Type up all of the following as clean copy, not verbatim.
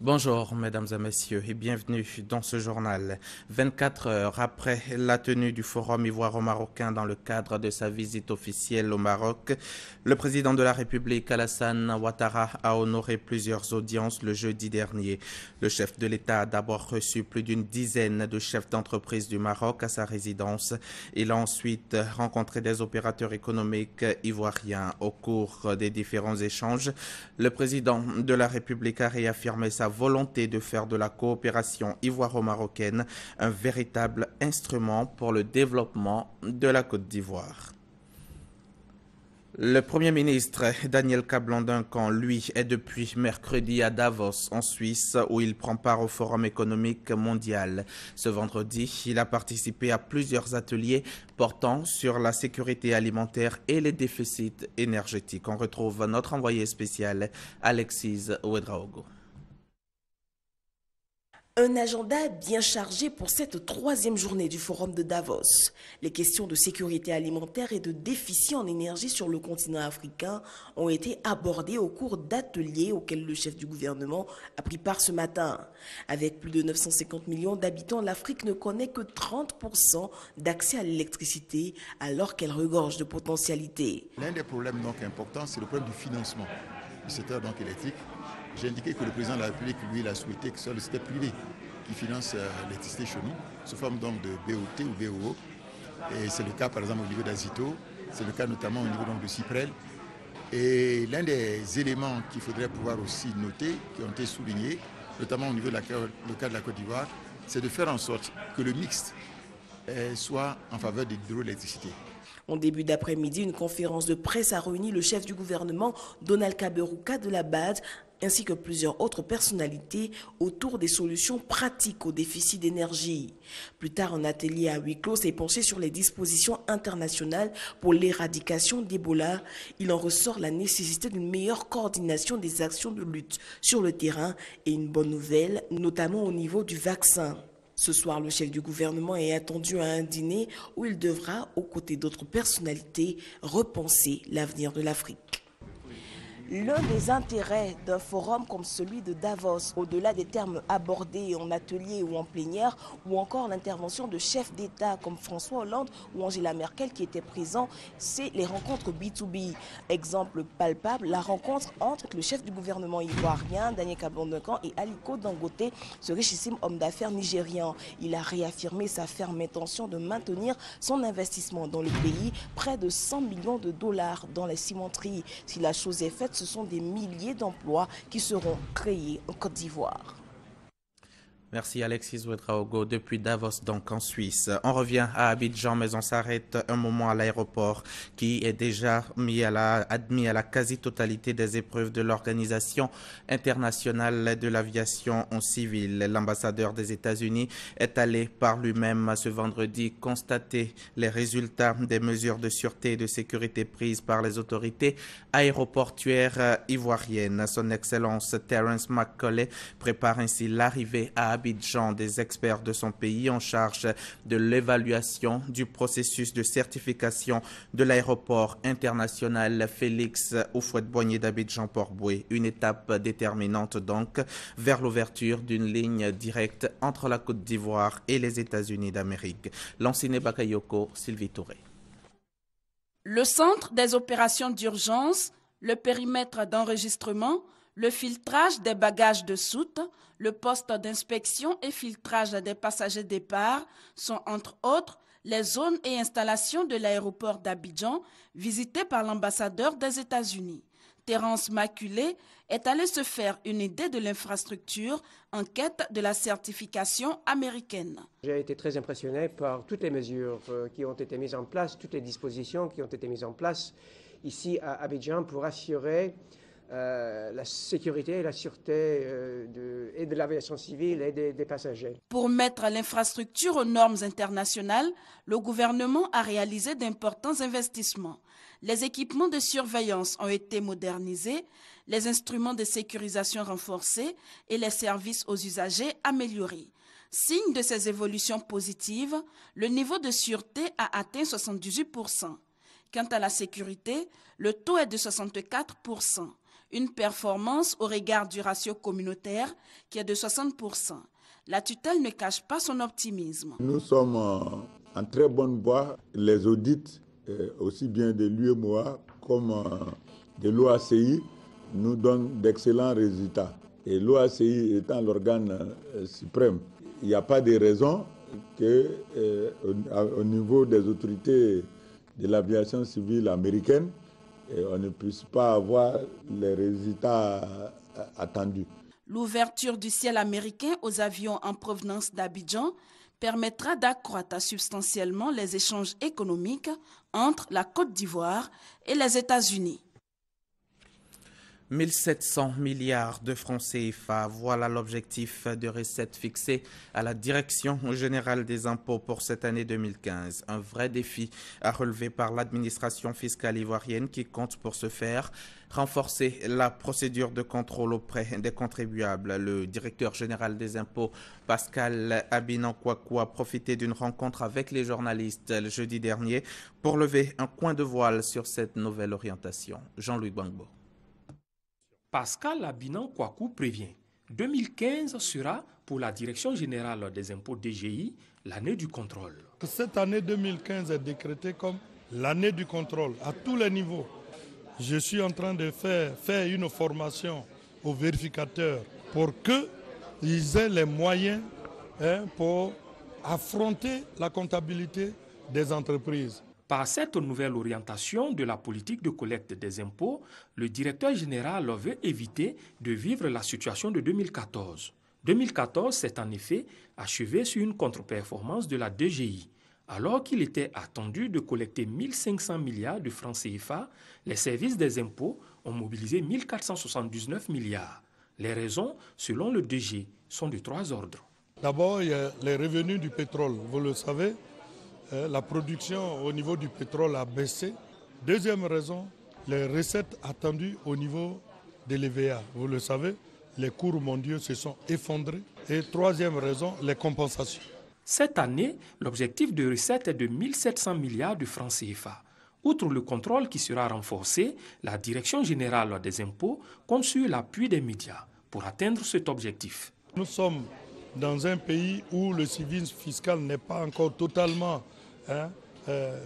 Bonjour mesdames et messieurs et bienvenue dans ce journal. 24 heures après la tenue du forum ivoiro-marocain dans le cadre de sa visite officielle au Maroc, le président de la République Alassane Ouattara a honoré plusieurs audiences le jeudi dernier. Le chef de l'État a d'abord reçu plus d'une dizaine de chefs d'entreprise du Maroc à sa résidence. Il a ensuite rencontré des opérateurs économiques ivoiriens. Au cours des différents échanges, le président de la République a réaffirmé sa volonté de faire de la coopération ivoiro-marocaine un véritable instrument pour le développement de la Côte d'Ivoire. Le Premier ministre Daniel Kablan-Duncan, lui, est depuis mercredi à Davos, en Suisse, où il prend part au Forum économique mondial. Ce vendredi, il a participé à plusieurs ateliers portant sur la sécurité alimentaire et les déficits énergétiques. On retrouve notre envoyé spécial, Alexis Ouedraogo. Un agenda bien chargé pour cette troisième journée du Forum de Davos. Les questions de sécurité alimentaire et de déficit en énergie sur le continent africain ont été abordées au cours d'ateliers auxquels le chef du gouvernement a pris part ce matin. Avec plus de 950 millions d'habitants, l'Afrique ne connaît que 30% d'accès à l'électricité alors qu'elle regorge de potentialités. L'un des problèmes donc importants, c'est le problème du financement du secteur donc électrique. J'ai indiqué que le président de la République, lui, il a souhaité que ce soit le secteur privé qui finance l'électricité chez nous, sous forme donc de BOT ou BOO. Et c'est le cas par exemple au niveau d'Azito, c'est le cas notamment au niveau donc de Cyprel. Et l'un des éléments qu'il faudrait pouvoir aussi noter, qui ont été soulignés, notamment au niveau de le cas de la Côte d'Ivoire, c'est de faire en sorte que le mixte soit en faveur de l'hydroélectricité. En début d'après-midi, une conférence de presse a réuni le chef du gouvernement, Donald Kaberuka de la BAD, ainsi que plusieurs autres personnalités autour des solutions pratiques au déficit d'énergie. Plus tard, un atelier à huis clos s'est penché sur les dispositions internationales pour l'éradication d'Ebola. Il en ressort la nécessité d'une meilleure coordination des actions de lutte sur le terrain et une bonne nouvelle, notamment au niveau du vaccin. Ce soir, le chef du gouvernement est attendu à un dîner où il devra, aux côtés d'autres personnalités, repenser l'avenir de l'Afrique. L'un des intérêts d'un forum comme celui de Davos, au-delà des termes abordés en atelier ou en plénière, ou encore l'intervention de chefs d'État comme François Hollande ou Angela Merkel qui étaient présents, c'est les rencontres B2B. Exemple palpable, la rencontre entre le chef du gouvernement ivoirien, Daniel Kablan-Duncan, et Aliko Dangote, ce richissime homme d'affaires nigérian. Il a réaffirmé sa ferme intention de maintenir son investissement dans le pays, près de 100 millions de dollars dans les cimenteries. Si la chose est faite, ce sont des milliers d'emplois qui seront créés en Côte d'Ivoire. Merci Alexis Ouedraogo depuis Davos donc en Suisse. On revient à Abidjan mais on s'arrête un moment à l'aéroport qui est déjà admis à la quasi-totalité des épreuves de l'Organisation internationale de l'aviation civile. L'ambassadeur des États-Unis est allé par lui-même ce vendredi constater les résultats des mesures de sûreté et de sécurité prises par les autorités aéroportuaires ivoiriennes. Son Excellence Terence McCauley prépare ainsi l'arrivée à Abidjan des experts de son pays en charge de l'évaluation du processus de certification de l'aéroport international Félix Houphouët-Boigny d'Abidjan-Port-Boué. Une étape déterminante donc vers l'ouverture d'une ligne directe entre la Côte d'Ivoire et les États-Unis d'Amérique. Lanciné Bakayoko, Sylvie Touré. Le centre des opérations d'urgence, le périmètre d'enregistrement, le filtrage des bagages de soute, le poste d'inspection et filtrage des passagers départ sont entre autres les zones et installations de l'aéroport d'Abidjan visitées par l'ambassadeur des États-Unis. Terence Maculé est allé se faire une idée de l'infrastructure en quête de la certification américaine. J'ai été très impressionné par toutes les mesures qui ont été mises en place, toutes les dispositions qui ont été mises en place ici à Abidjan pour assurer la sécurité et la sûreté et de l'aviation civile et des passagers. Pour mettre l'infrastructure aux normes internationales, le gouvernement a réalisé d'importants investissements. Les équipements de surveillance ont été modernisés, les instruments de sécurisation renforcés et les services aux usagers améliorés. Signe de ces évolutions positives, le niveau de sûreté a atteint 78%. Quant à la sécurité, le taux est de 64%. Une performance au regard du ratio communautaire qui est de 60%. La tutelle ne cache pas son optimisme. Nous sommes en très bonne voie. Les audits, aussi bien de l'UEMOA comme de l'OACI, nous donnent d'excellents résultats. Et l'OACI étant l'organe suprême, il n'y a pas de raison qu'au niveau des autorités de l'aviation civile américaine, on ne puisse pas avoir les résultats attendus. L'ouverture du ciel américain aux avions en provenance d'Abidjan permettra d'accroître substantiellement les échanges économiques entre la Côte d'Ivoire et les États-Unis. 1700 milliards de francs CFA, voilà l'objectif de recettes fixé à la Direction générale des impôts pour cette année 2015. Un vrai défi à relever par l'administration fiscale ivoirienne qui compte pour ce faire renforcer la procédure de contrôle auprès des contribuables. Le directeur général des impôts, Pascal Abinan-Kouakou, a profité d'une rencontre avec les journalistes le jeudi dernier pour lever un coin de voile sur cette nouvelle orientation. Jean-Louis Gbangbo. Pascal Abinan-Kouakou prévient, 2015 sera pour la Direction générale des impôts DGI l'année du contrôle. Cette année 2015 est décrétée comme l'année du contrôle à tous les niveaux. Je suis en train de faire une formation aux vérificateurs pour qu'ils aient les moyens pour affronter la comptabilité des entreprises. Par cette nouvelle orientation de la politique de collecte des impôts, le directeur général veut éviter de vivre la situation de 2014. 2014 s'est en effet achevé sur une contre-performance de la DGI. Alors qu'il était attendu de collecter 1500 milliards de francs CFA, les services des impôts ont mobilisé 1479 milliards. Les raisons, selon le DG, sont de 3 ordres. D'abord, il y a les revenus du pétrole, vous le savez. La production au niveau du pétrole a baissé. Deuxième raison, les recettes attendues au niveau de l'EVA. Vous le savez, les cours mondiaux se sont effondrés. Et troisième raison, les compensations. Cette année, l'objectif de recette est de 1700 milliards de francs CFA. Outre le contrôle qui sera renforcé, la Direction générale des impôts compte sur l'appui des médias pour atteindre cet objectif. Nous sommes dans un pays où le civisme fiscal n'est pas encore totalement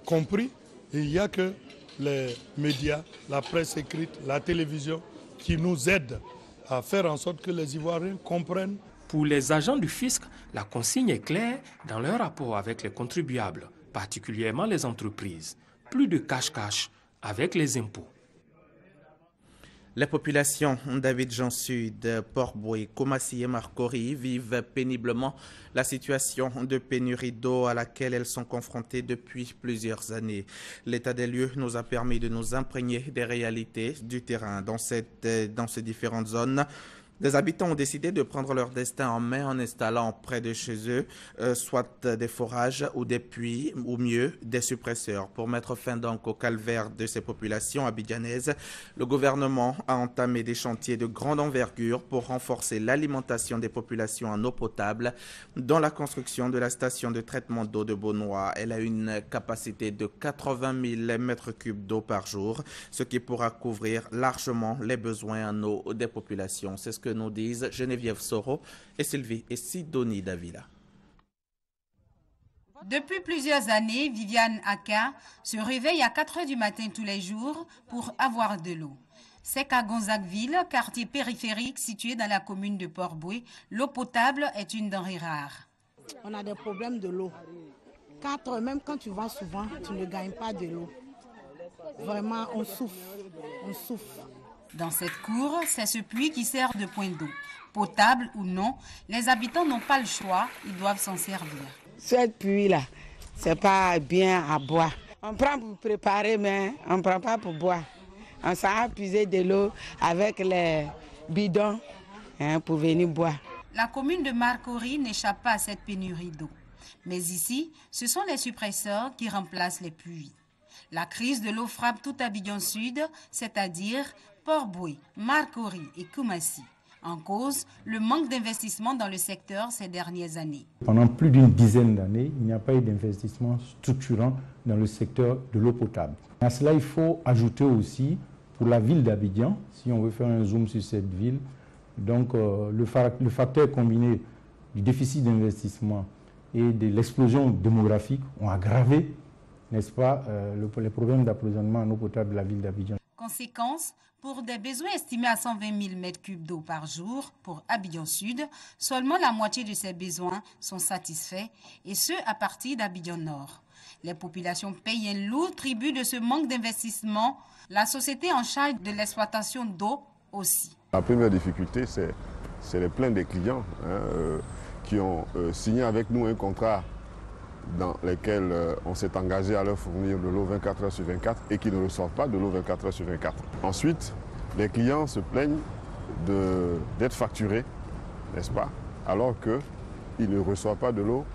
compris. Il n'y a que les médias, la presse écrite, la télévision qui nous aident à faire en sorte que les Ivoiriens comprennent. Pour les agents du fisc, la consigne est claire dans leur rapport avec les contribuables, particulièrement les entreprises. Plus de cache-cache avec les impôts. Les populations d'Abidjan Sud, Port-Boué, Koumassi et Marcory vivent péniblement la situation de pénurie d'eau à laquelle elles sont confrontées depuis plusieurs années. L'état des lieux nous a permis de nous imprégner des réalités du terrain dans ces différentes zones. Des habitants ont décidé de prendre leur destin en main en installant près de chez eux soit des forages ou des puits ou mieux des suppresseurs. Pour mettre fin donc au calvaire de ces populations abidjanaises, le gouvernement a entamé des chantiers de grande envergure pour renforcer l'alimentation des populations en eau potable, dont la construction de la station de traitement d'eau de Beaunois. Elle a une capacité de 80 000 mètres cubes d'eau par jour, ce qui pourra couvrir largement les besoins en eau des populations. C'est ce que nous disent Geneviève Soro et Sylvie et Sidonie Davila. Depuis plusieurs années, Viviane Aka se réveille à 4 h du matin tous les jours pour avoir de l'eau. C'est qu'à Gonzagueville, quartier périphérique situé dans la commune de Port-Boué, l'eau potable est une denrée rare. On a des problèmes de l'eau. 4 heures, même quand tu vas souvent, tu ne gagnes pas de l'eau. Vraiment, on souffre. On souffre. Dans cette cour, c'est ce puits qui sert de point d'eau. Potable ou non, les habitants n'ont pas le choix, ils doivent s'en servir. Ce puits-là, c'est pas bien à boire. On prend pour préparer, mais on ne prend pas pour boire. On s'en puiser de l'eau avec les bidons pour venir boire. La commune de Marcory n'échappe pas à cette pénurie d'eau. Mais ici, ce sont les suppresseurs qui remplacent les puits. La crise de l'eau frappe tout Abidjan Sud, c'est-à-dire Port-Boué, Marcory et Koumassi. En cause, le manque d'investissement dans le secteur ces dernières années. Pendant plus d'une dizaine d'années, il n'y a pas eu d'investissement structurant dans le secteur de l'eau potable. À cela, il faut ajouter aussi pour la ville d'Abidjan, si on veut faire un zoom sur cette ville, donc le facteur combiné du déficit d'investissement et de l'explosion démographique ont aggravé, n'est-ce pas, les problèmes d'approvisionnement en eau potable de la ville d'Abidjan. Conséquence, pour des besoins estimés à 120 000 m3 d'eau par jour pour Abidjan Sud, seulement la moitié de ces besoins sont satisfaits, et ce à partir d'Abidjan Nord. Les populations payent un lourd tribut de ce manque d'investissement, la société en charge de l'exploitation d'eau aussi. La première difficulté, c'est les plaintes des clients qui ont signé avec nous un contrat dans lequel on s'est engagé à leur fournir de l'eau 24 heures sur 24 et qui ne reçoivent pas de l'eau 24 heures sur 24. Ensuite, les clients se plaignent d'être facturés, n'est-ce pas, alors qu'ils ne reçoivent pas de l'eau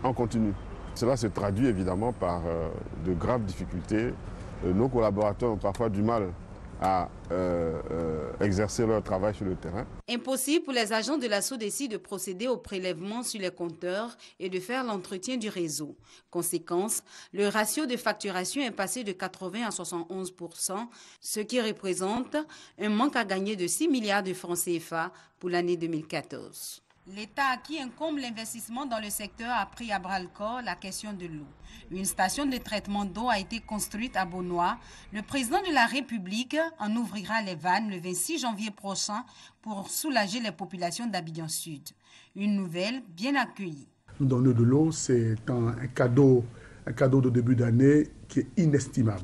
en continu. Cela se traduit évidemment par de graves difficultés. Nos collaborateurs ont parfois du mal à exercer leur travail sur le terrain. Impossible pour les agents de la SODECI de procéder au prélèvement sur les compteurs et de faire l'entretien du réseau. Conséquence, le ratio de facturation est passé de 80 à 71%, ce qui représente un manque à gagner de 6 milliards de francs CFA pour l'année 2014. L'État à qui incombe l'investissement dans le secteur a pris à bras-le-corps la question de l'eau. Une station de traitement d'eau a été construite à Beaunois. Le président de la République en ouvrira les vannes le 26 janvier prochain pour soulager les populations d'Abidjan Sud. Une nouvelle bien accueillie. Nous donner de l'eau, c'est un cadeau de début d'année qui est inestimable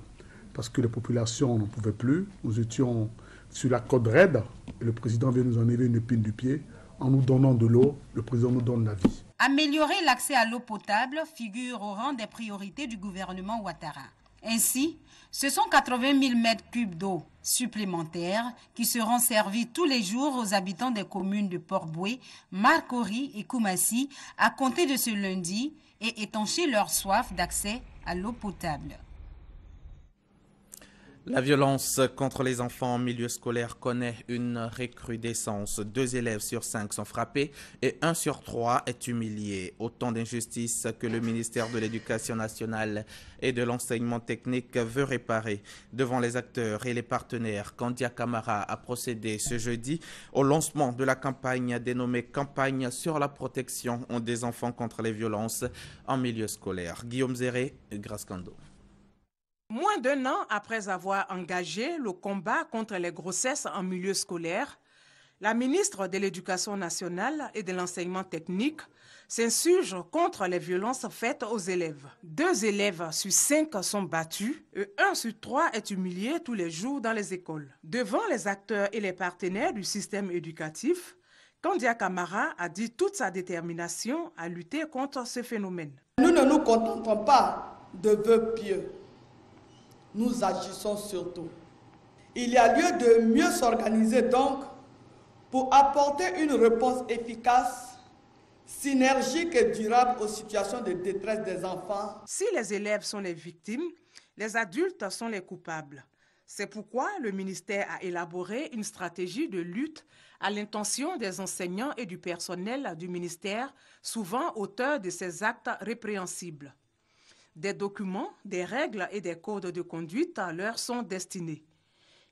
parce que les populations n'en pouvaient plus. Nous étions sur la côte raide et le président vient nous enlever une épine du pied. En nous donnant de l'eau, le président nous donne la vie. Améliorer l'accès à l'eau potable figure au rang des priorités du gouvernement Ouattara. Ainsi, ce sont 80 000 m3 d'eau supplémentaires qui seront servis tous les jours aux habitants des communes de Port-Boué, Marcory et Koumassi à compter de ce lundi et étancher leur soif d'accès à l'eau potable. La violence contre les enfants en milieu scolaire connaît une recrudescence. 2 élèves sur 5 sont frappés et 1 sur 3 est humilié. Autant d'injustices que le ministère de l'Éducation nationale et de l'enseignement technique veut réparer. Devant les acteurs et les partenaires, Kandia Camara a procédé ce jeudi au lancement de la campagne dénommée « Campagne sur la protection des enfants contre les violences en milieu scolaire ». Guillaume Zéré, Grascando. Moins d'1 an après avoir engagé le combat contre les grossesses en milieu scolaire, la ministre de l'Éducation nationale et de l'enseignement technique s'insurge contre les violences faites aux élèves. 2 élèves sur 5 sont battus et 1 sur 3 est humilié tous les jours dans les écoles. Devant les acteurs et les partenaires du système éducatif, Kandia Camara a dit toute sa détermination à lutter contre ce phénomène. Nous ne nous contentons pas de vœux pieux. Nous agissons surtout. Il y a lieu de mieux s'organiser donc pour apporter une réponse efficace, synergique et durable aux situations de détresse des enfants. Si les élèves sont les victimes, les adultes sont les coupables. C'est pourquoi le ministère a élaboré une stratégie de lutte à l'intention des enseignants et du personnel du ministère, souvent auteurs de ces actes répréhensibles. Des documents, des règles et des codes de conduite leur sont destinés.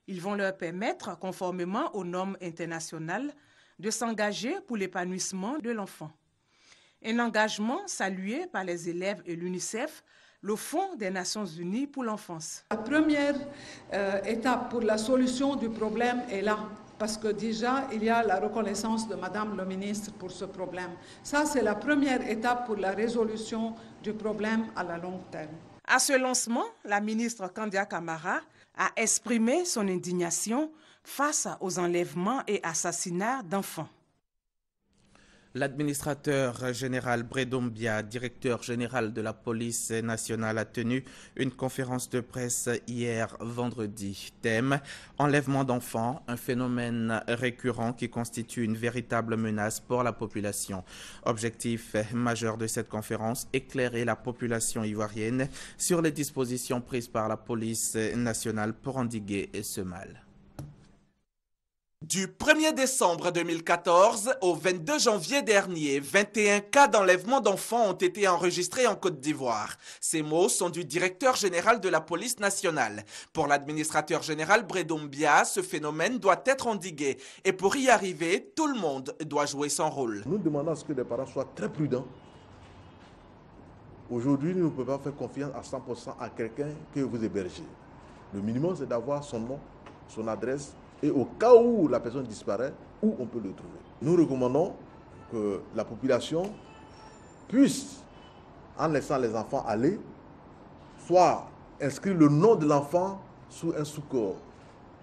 Ils vont leur permettre, conformément aux normes internationales, de s'engager pour l'épanouissement de l'enfant. Un engagement salué par les élèves et l'UNICEF, le Fonds des Nations Unies pour l'enfance. La première étape pour la solution du problème est là, parce que déjà, il y a la reconnaissance de Madame le ministre pour ce problème. Ça, c'est la première étape pour la résolution du problème à la longue terme. À ce lancement, la ministre Kandia Camara a exprimé son indignation face aux enlèvements et assassinats d'enfants. L'administrateur général Bredombia, directeur général de la police nationale, a tenu une conférence de presse hier vendredi. Thème: enlèvement d'enfants, un phénomène récurrent qui constitue une véritable menace pour la population. Objectif majeur de cette conférence: éclairer la population ivoirienne sur les dispositions prises par la police nationale pour endiguer ce mal. Du 1er décembre 2014 au 22 janvier dernier, 21 cas d'enlèvement d'enfants ont été enregistrés en Côte d'Ivoire. Ces mots sont du directeur général de la police nationale. Pour l'administrateur général Bredombia, ce phénomène doit être endigué. Et pour y arriver, tout le monde doit jouer son rôle. Nous demandons à ce que les parents soient très prudents. Aujourd'hui, nous ne pouvons pas faire confiance à 100% à quelqu'un que vous hébergez. Le minimum, c'est d'avoir son nom, son adresse, et au cas où la personne disparaît, où on peut le trouver. Nous recommandons que la population puisse, en laissant les enfants aller, soit inscrire le nom de l'enfant sous un sous-corps.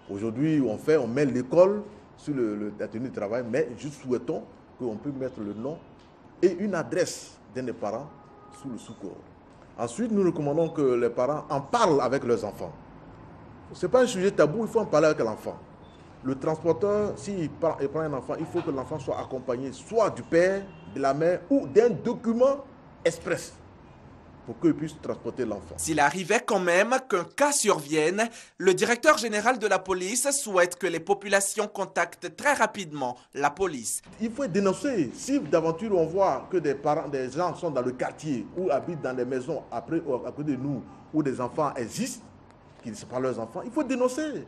Aujourd'hui, on met l'école sur la tenue de travail, mais nous souhaitons qu'on puisse mettre le nom et une adresse d'un des parents sous le sous-corps. Ensuite, nous recommandons que les parents en parlent avec leurs enfants. Ce n'est pas un sujet tabou, il faut en parler avec l'enfant. Le transporteur, s'il prend un enfant, il faut que l'enfant soit accompagné soit du père, de la mère ou d'un document express pour qu'il puisse transporter l'enfant. S'il arrivait quand même qu'un cas survienne, le directeur général de la police souhaite que les populations contactent très rapidement la police. Il faut dénoncer. Si d'aventure on voit que des gens sont dans le quartier ou habitent dans des maisons à côté de nous, où des enfants existent, qui ne sont pas leurs enfants, il faut dénoncer.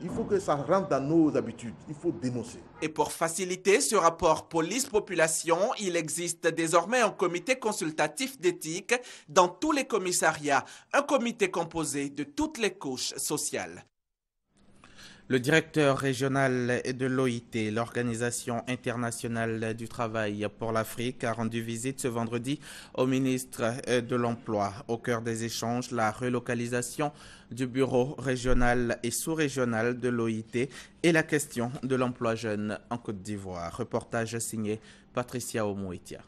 Il faut que ça rentre dans nos habitudes. Il faut dénoncer. Et pour faciliter ce rapport police-population, il existe désormais un comité consultatif d'éthique dans tous les commissariats. Un comité composé de toutes les couches sociales. Le directeur régional de l'OIT, l'Organisation internationale du travail pour l'Afrique, a rendu visite ce vendredi au ministre de l'Emploi. Au cœur des échanges, la relocalisation du bureau régional et sous-régional de l'OIT et la question de l'emploi jeune en Côte d'Ivoire. Reportage signé Patricia Omouitia.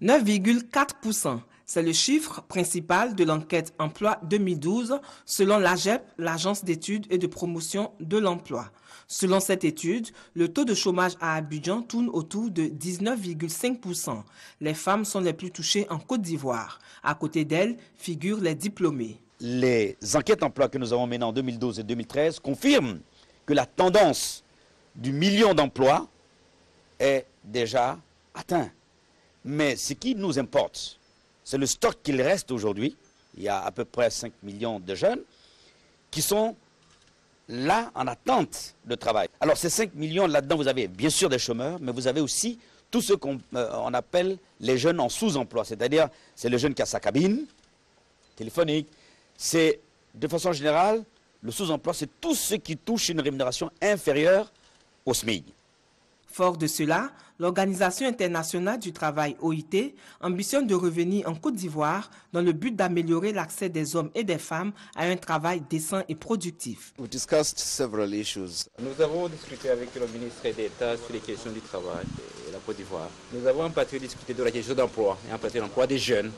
9,4%. C'est le chiffre principal de l'enquête emploi 2012 selon l'AGEP, l'Agence d'études et de promotion de l'emploi. Selon cette étude, le taux de chômage à Abidjan tourne autour de 19,5%. Les femmes sont les plus touchées en Côte d'Ivoire. À côté d'elles figurent les diplômés. Les enquêtes emploi que nous avons menées en 2012 et 2013 confirment que la tendance du million d'emplois est déjà atteinte. Mais ce qui nous importe, c'est le stock qu'il reste aujourd'hui. Il y a à peu près 5 millions de jeunes qui sont là en attente de travail. Alors ces 5 millions, là-dedans, vous avez bien sûr des chômeurs, mais vous avez aussi tout ce qu'on appelle les jeunes en sous-emploi. C'est-à-dire, c'est le jeune qui a sa cabine téléphonique. C'est, de façon générale, le sous-emploi, c'est tout ce qui touche une rémunération inférieure au SMIC. Fort de cela, l'Organisation internationale du travail OIT ambitionne de revenir en Côte d'Ivoire dans le but d'améliorer l'accès des hommes et des femmes à un travail décent et productif. Nous avons discuté avec le ministre d'État sur les questions du travail et la Côte d'Ivoire. Nous avons en partie discuté de la question d'emploi et en partie de l'emploi des jeunes.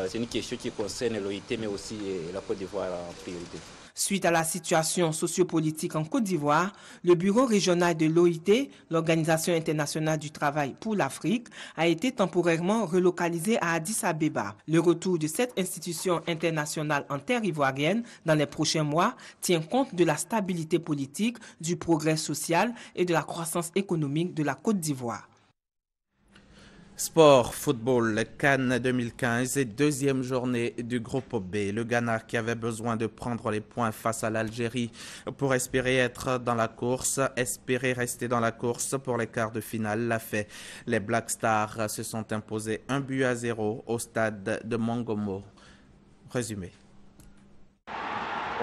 C'est une question qui concerne l'OIT mais aussi la Côte d'Ivoire en priorité. Suite à la situation sociopolitique en Côte d'Ivoire, le bureau régional de l'OIT, l'Organisation internationale du travail pour l'Afrique, a été temporairement relocalisé à Addis Abeba. Le retour de cette institution internationale en terre ivoirienne dans les prochains mois tient compte de la stabilité politique, du progrès social et de la croissance économique de la Côte d'Ivoire. Sport, football, Cannes 2015 et deuxième journée du groupe B. Le Ghana qui avait besoin de prendre les points face à l'Algérie pour espérer être dans la course, espérer rester dans la course pour les quarts de finale l'a fait. Les Black Stars se sont imposés 1-0 au stade de Mongomo. Résumé.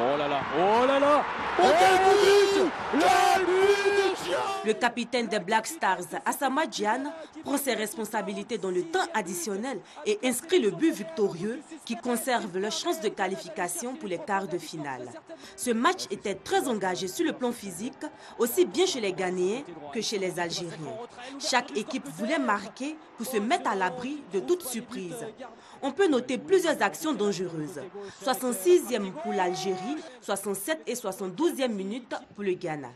Oh là là, oh là là, oh quel but! Le but! Le capitaine des Black Stars, Asamoah Gyan, prend ses responsabilités dans le temps additionnel et inscrit le but victorieux qui conserve leur chance de qualification pour les quarts de finale. Ce match était très engagé sur le plan physique, aussi bien chez les Ghanéens que chez les Algériens. Chaque équipe voulait marquer pour se mettre à l'abri de toute surprise. On peut noter plusieurs actions dangereuses. 66e pour l'Algérie, 67 et 72e minutes pour le Ghana.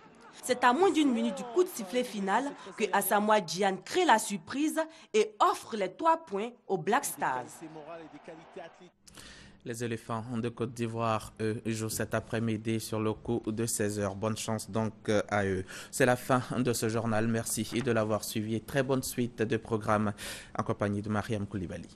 C'est à moins d'une minute du coup de sifflet final que Asamoah Gyan crée la surprise et offre les 3 points aux Black Stars. Les éléphants de Côte d'Ivoire, eux, jouent cet après-midi sur le coup de 16h. Bonne chance donc à eux. C'est la fin de ce journal. Merci de l'avoir suivi. Très bonne suite de programmes en compagnie de Mariam Koulibaly.